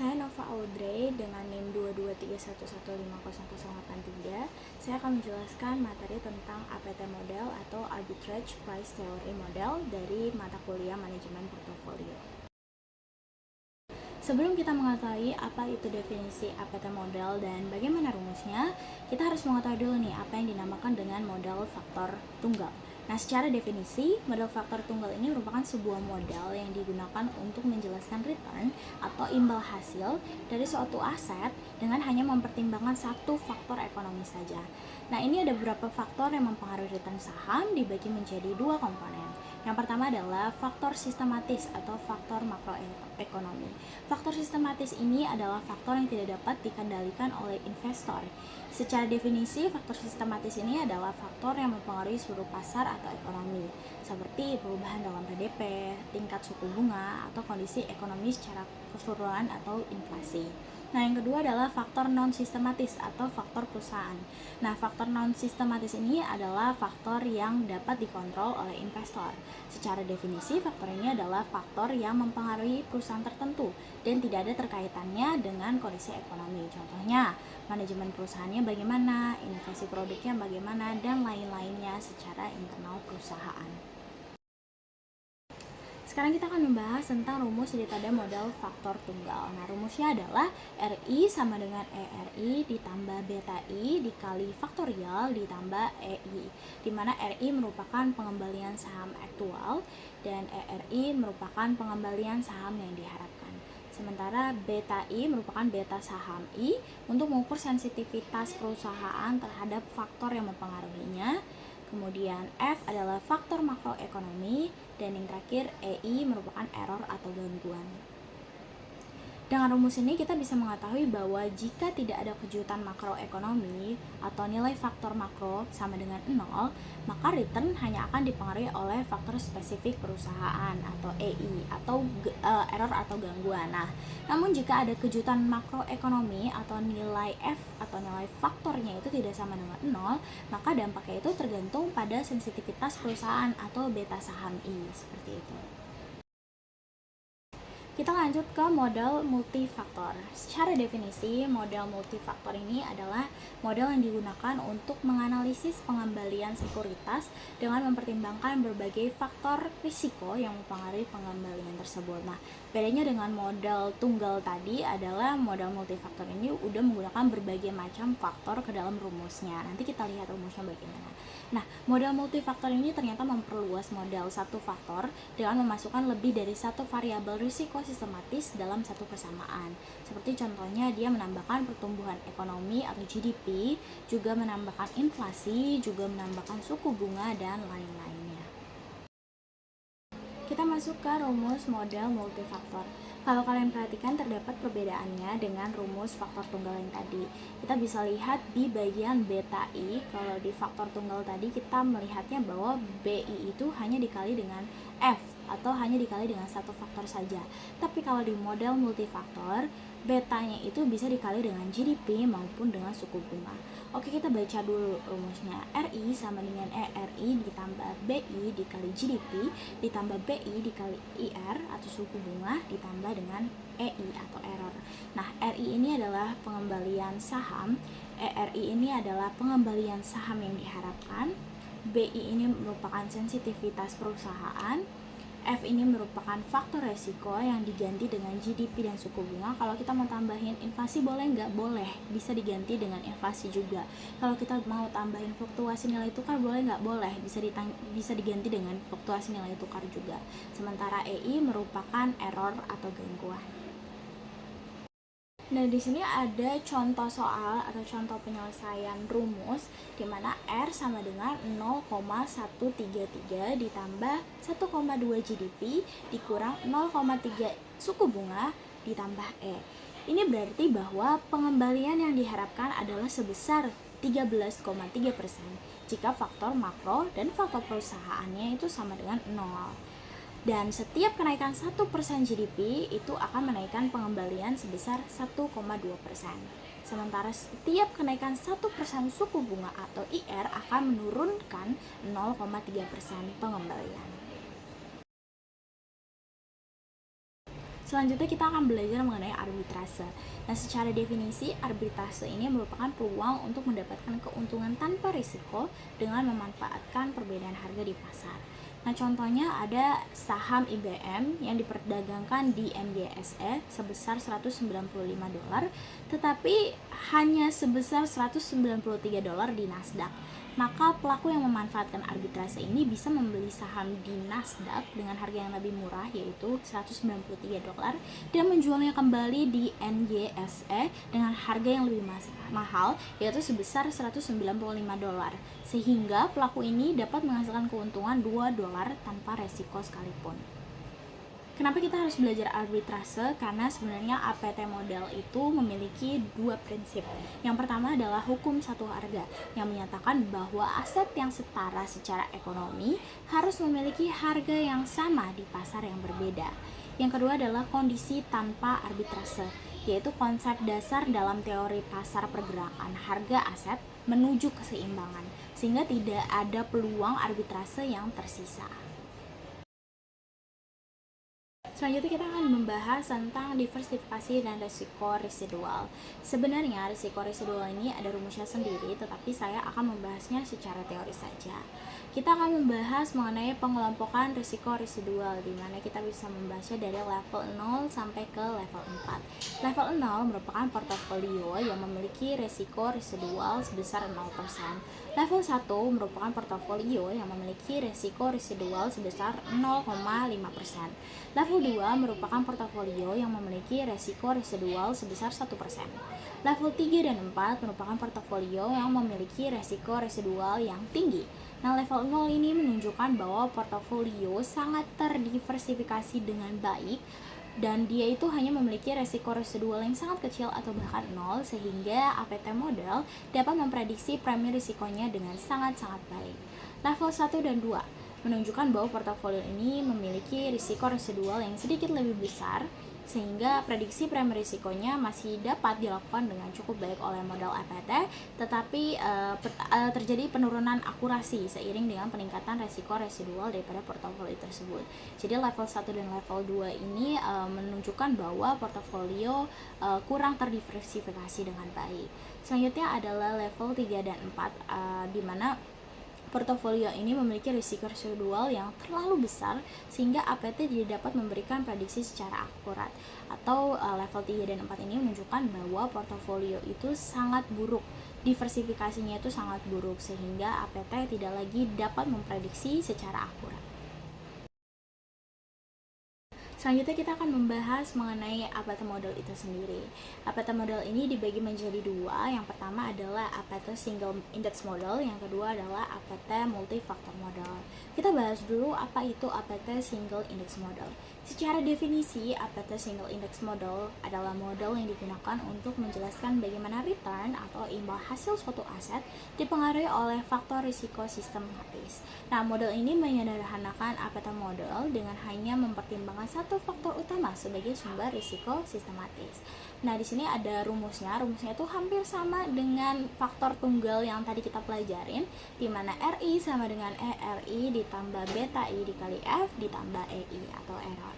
Saya Nova Audrey dengan NIM 22311500083. Saya akan menjelaskan materi tentang APT Model atau Arbitrage Price Theory Model dari mata kuliah Manajemen Portofolio. Sebelum kita mengetahui apa itu definisi APT Model dan bagaimana rumusnya, kita harus mengetahui dulu nih apa yang dinamakan dengan model faktor tunggal. Nah, secara definisi, model faktor tunggal ini merupakan sebuah model yang digunakan untuk menjelaskan return atau imbal hasil dari suatu aset dengan hanya mempertimbangkan satu faktor ekonomi saja. Nah, ini ada beberapa faktor yang mempengaruhi return saham dibagi menjadi dua komponen. Yang pertama adalah faktor sistematis atau faktor makroekonomi. Faktor sistematis ini adalah faktor yang tidak dapat dikendalikan oleh investor. Secara definisi, faktor sistematis ini adalah faktor yang mempengaruhi seluruh pasar atau ekonomi, seperti perubahan dalam PDB, tingkat suku bunga, atau kondisi ekonomi secara keseluruhan atau inflasi. Nah, yang kedua adalah faktor non-sistematis atau faktor perusahaan. Nah, faktor non-sistematis ini adalah faktor yang dapat dikontrol oleh investor. Secara definisi, faktor ini adalah faktor yang mempengaruhi perusahaan tertentu dan tidak ada terkaitannya dengan kondisi ekonomi. Contohnya, manajemen perusahaannya bagaimana, inovasi produknya bagaimana, dan lain-lainnya secara internal perusahaan. Sekarang kita akan membahas tentang rumus daripada model faktor tunggal. Nah, rumusnya adalah RI sama dengan ERI ditambah beta I dikali faktorial ditambah EI, di mana RI merupakan pengembalian saham aktual dan ERI merupakan pengembalian saham yang diharapkan. Sementara beta I merupakan beta saham I untuk mengukur sensitivitas perusahaan terhadap faktor yang mempengaruhinya. Kemudian F adalah faktor makroekonomi, dan yang terakhir EI merupakan error atau gangguan. Dengan rumus ini kita bisa mengetahui bahwa jika tidak ada kejutan makroekonomi atau nilai faktor makro sama dengan 0, maka return hanya akan dipengaruhi oleh faktor spesifik perusahaan atau EI atau error atau gangguan. Nah, namun jika ada kejutan makroekonomi atau nilai F atau nilai faktornya itu tidak sama dengan 0, maka dampaknya itu tergantung pada sensitivitas perusahaan atau beta saham I, seperti itu. Kita lanjut ke model multifaktor. Secara definisi, model multifaktor ini adalah model yang digunakan untuk menganalisis pengembalian sekuritas dengan mempertimbangkan berbagai faktor risiko yang mempengaruhi pengembalian tersebut. Nah, bedanya dengan model tunggal tadi adalah model multifaktor ini udah menggunakan berbagai macam faktor ke dalam rumusnya. Nanti kita lihat rumusnya bagaimana. Nah, model multifaktor ini ternyata memperluas model satu faktor dengan memasukkan lebih dari satu variabel risiko sistematis dalam satu persamaan. Seperti contohnya dia menambahkan pertumbuhan ekonomi atau GDP, juga menambahkan inflasi, juga menambahkan suku bunga, dan lain-lainnya. Kita masuk ke rumus model multifaktor. Kalau kalian perhatikan terdapat perbedaannya dengan rumus faktor tunggal yang tadi. Kita bisa lihat di bagian beta I, kalau di faktor tunggal tadi kita melihatnya bahwa BI itu hanya dikali dengan F atau hanya dikali dengan satu faktor saja. Tapi kalau di model multifaktor, betanya itu bisa dikali dengan GDP maupun dengan suku bunga. Oke, kita baca dulu rumusnya. RI sama dengan ERI ditambah BI dikali GDP ditambah BI dikali IR atau suku bunga ditambah dengan EI atau error. Nah, RI ini adalah pengembalian saham, ERI ini adalah pengembalian saham yang diharapkan, BI ini merupakan sensitivitas perusahaan, F ini merupakan faktor resiko yang diganti dengan GDP dan suku bunga. Kalau kita mau tambahin inflasi boleh nggak? Boleh, bisa diganti dengan inflasi juga. Kalau kita mau tambahin fluktuasi nilai tukar boleh nggak? Boleh, bisa diganti dengan fluktuasi nilai tukar juga. Sementara EI merupakan error atau gangguan. Nah, di sini ada contoh soal atau contoh penyelesaian rumus di mana R sama dengan 0,133 ditambah 1,2 GDP dikurang 0,3 suku bunga ditambah E. Ini berarti bahwa pengembalian yang diharapkan adalah sebesar 13,3% jika faktor makro dan faktor perusahaannya itu sama dengan 0. Dan setiap kenaikan 1% GDP itu akan menaikkan pengembalian sebesar 1,2%. Sementara setiap kenaikan 1% suku bunga atau IR akan menurunkan 0,3% pengembalian. Selanjutnya kita akan belajar mengenai arbitrase. Nah, secara definisi, arbitrase ini merupakan peluang untuk mendapatkan keuntungan tanpa risiko dengan memanfaatkan perbedaan harga di pasar. Nah, contohnya ada saham IBM yang diperdagangkan di NYSE sebesar $195, tetapi hanya sebesar $193 di Nasdaq. Maka pelaku yang memanfaatkan arbitrase ini bisa membeli saham di Nasdaq dengan harga yang lebih murah, yaitu $193, dan menjualnya kembali di NYSE dengan harga yang lebih mahal, yaitu sebesar $195, sehingga pelaku ini dapat menghasilkan keuntungan $2 tanpa resiko sekalipun. Kenapa kita harus belajar arbitrase? Karena sebenarnya APT model itu memiliki dua prinsip. Yang pertama adalah hukum satu harga, yang menyatakan bahwa aset yang setara secara ekonomi harus memiliki harga yang sama di pasar yang berbeda. Yang kedua adalah kondisi tanpa arbitrase, yaitu konsep dasar dalam teori pasar pergerakan harga aset menuju keseimbangan, sehingga tidak ada peluang arbitrase yang tersisa. Selanjutnya kita akan membahas tentang diversifikasi dan risiko residual. Sebenarnya risiko residual ini ada rumusnya sendiri, tetapi saya akan membahasnya secara teori saja. Kita akan membahas mengenai pengelompokan risiko residual, di mana kita bisa membahasnya dari level 0 sampai ke level 4. Level 0 merupakan portofolio yang memiliki risiko residual sebesar 0%. Level 1 merupakan portofolio yang memiliki risiko residual sebesar 0,5%. Level 2 merupakan portofolio yang memiliki resiko residual sebesar 1%. Level 3 dan 4 merupakan portofolio yang memiliki resiko residual yang tinggi. Nah, level 0 ini menunjukkan bahwa portofolio sangat terdiversifikasi dengan baik dan dia itu hanya memiliki resiko residual yang sangat kecil atau bahkan 0, sehingga APT model dapat memprediksi premi risikonya dengan sangat-sangat baik. Level 1 dan 2 menunjukkan bahwa portofolio ini memiliki risiko residual yang sedikit lebih besar, sehingga prediksi premi risikonya masih dapat dilakukan dengan cukup baik oleh model APT, tetapi terjadi penurunan akurasi seiring dengan peningkatan risiko residual daripada portofolio tersebut. Jadi level 1 dan level 2 ini menunjukkan bahwa portofolio kurang terdiversifikasi dengan baik. Selanjutnya adalah level 3 dan 4, di mana portofolio ini memiliki risiko residual yang terlalu besar sehingga APT tidak dapat memberikan prediksi secara akurat. Atau level 3 dan 4 ini menunjukkan bahwa portofolio itu sangat buruk, diversifikasinya itu sangat buruk, sehingga APT tidak lagi dapat memprediksi secara akurat. Selanjutnya kita akan membahas mengenai APT model itu sendiri. APT model ini dibagi menjadi dua. Yang pertama adalah APT single index model, yang kedua adalah APT multifaktor model. Kita bahas dulu apa itu APT single index model. Secara definisi, APT single index model adalah model yang digunakan untuk menjelaskan bagaimana return atau imbal hasil suatu aset dipengaruhi oleh faktor risiko sistematis. Nah, model ini menyederhanakan APT model dengan hanya mempertimbangkan satu faktor utama sebagai sumber risiko sistematis. Nah, di sini ada rumusnya. Rumusnya itu hampir sama dengan faktor tunggal yang tadi kita pelajarin, di mana RI sama dengan ERI ditambah beta I dikali F ditambah EI atau error.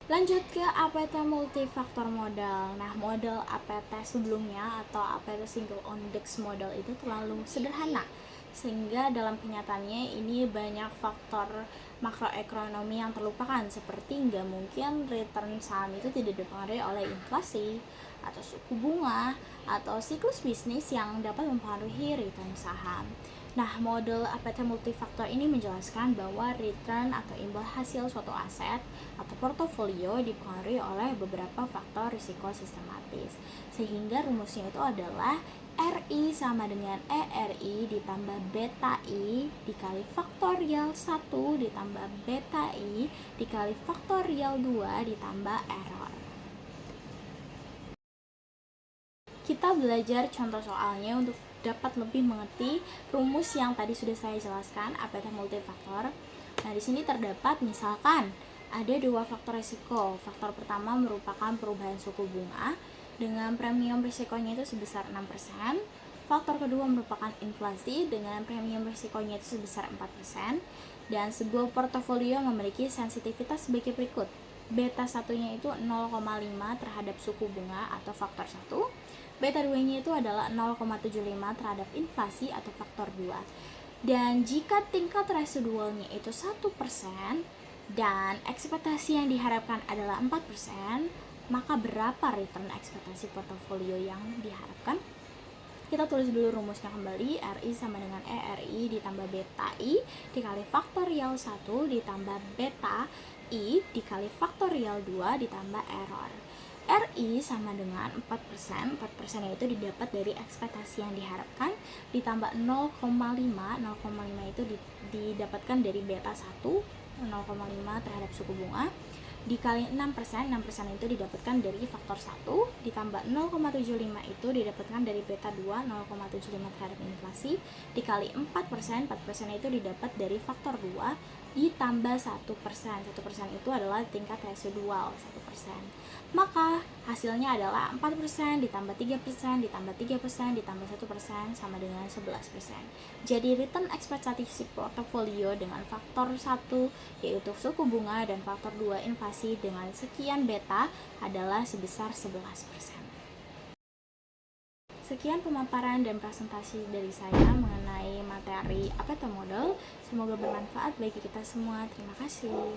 Lanjut ke APT multifaktor model. Nah, model APT sebelumnya atau APT single index model itu terlalu sederhana, sehingga dalam kenyataannya ini banyak faktor makroekonomi yang terlupakan, seperti nggak mungkin return saham itu tidak dipengaruhi oleh inflasi atau suku bunga atau siklus bisnis yang dapat mempengaruhi return saham. Nah, model APT multifaktor ini menjelaskan bahwa return atau imbal hasil suatu aset atau portofolio dipengaruhi oleh beberapa faktor risiko sistematis, sehingga rumusnya itu adalah RI sama dengan ERI ditambah beta I dikali faktorial 1 ditambah beta I dikali faktorial 2 ditambah error. Kita belajar contoh soalnya untuk dapat lebih mengerti rumus yang tadi sudah saya jelaskan APT multifaktor. Nah, di sini terdapat misalkan ada dua faktor risiko. Faktor pertama merupakan perubahan suku bunga dengan premium risikonya itu sebesar 6%. Faktor kedua merupakan inflasi dengan premium risikonya itu sebesar 4%. Dan sebuah portofolio memiliki sensitivitas sebagai berikut. beta satunya itu 0,5 terhadap suku bunga atau faktor 1. Beta 2-nya itu adalah 0,75 terhadap inflasi atau faktor 2. Dan jika tingkat residualnya itu 1% dan ekspektasi yang diharapkan adalah 4%, maka berapa return ekspektasi portofolio yang diharapkan? Kita tulis dulu rumusnya kembali. RI sama dengan ERI ditambah beta I dikali faktorial 1 ditambah beta I dikali faktorial 2 ditambah error. RI sama dengan 4%, 4% itu didapat dari ekspektasi yang diharapkan, ditambah 0,5, 0,5 itu didapatkan dari beta 1, 0,5 terhadap suku bunga, dikali 6%, 6% itu didapatkan dari faktor 1, ditambah 0,75 itu didapatkan dari beta 2, 0,75 terhadap inflasi, dikali 4%, 4% itu didapat dari faktor 2, ditambah 1%, 1% itu adalah tingkat residual 1%. Maka hasilnya adalah 4% ditambah 3% ditambah 3% ditambah 1% sama dengan 11%. Jadi return ekspektasi portofolio dengan faktor 1 yaitu suku bunga dan faktor 2 inflasi dengan sekian beta adalah sebesar 11%. Sekian pemaparan dan presentasi dari saya mengenai materi apa itu modal. Semoga bermanfaat bagi kita semua. Terima kasih.